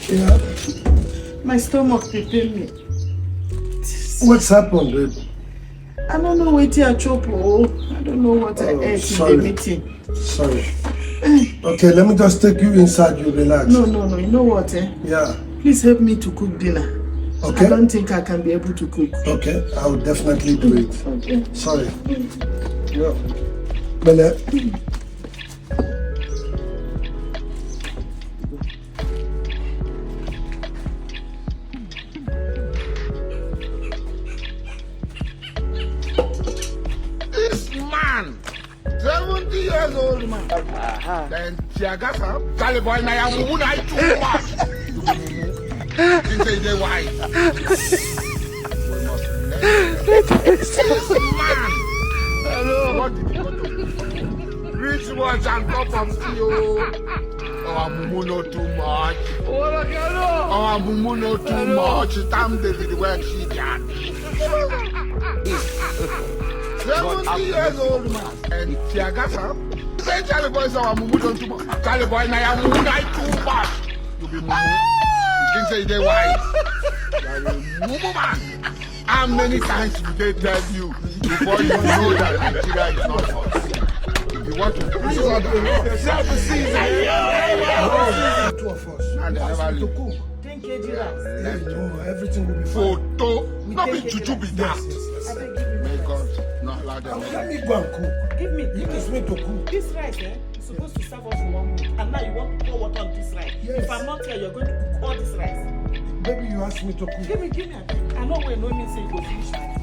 Yeah. My stomach dey pain me. What's happened, babe? I don't know what I chop. Oh, I don't know what I ate in the meeting. Sorry. Okay, let me just take you inside. You relax. No. You know what? Yeah. Please help me to cook dinner. Okay. I don't think I can be able to cook. Okay, I will definitely do it. Okay. Sorry. Yeah. Bele. This man, 70 years old man. Then Tiagasa, Charlie boy, na ya mumu na too much. Didn't say they wise. This man. Hello. What did you go to? Rich watch and top of you. Our mumu no too much. Our mumu no too much. Tam David work she can. 70 years old man. And Tiagasa. Say Charlie boy say our mumu don't too much. Charlie boy na ya mumu na too much. You be mumu. You think say they wise. You are a mumu man. How many times did they tell you before you know that Nigeria is not us? If you want to push order, self-season. Two of us. And they never to leave. cook. 10 kg rice. No, everything will be fine. Photo. Not be juju be that. Yes. May God not allow them. Let me go and cook. Give me Use me to cook. this rice, is supposed to serve us for 1 week. And now you want to pour water on this rice. Yes. If I'm not here, you're going to cook all this rice. Baby, you asked me to cook. Give me, I beg. I know when no means say you go finish my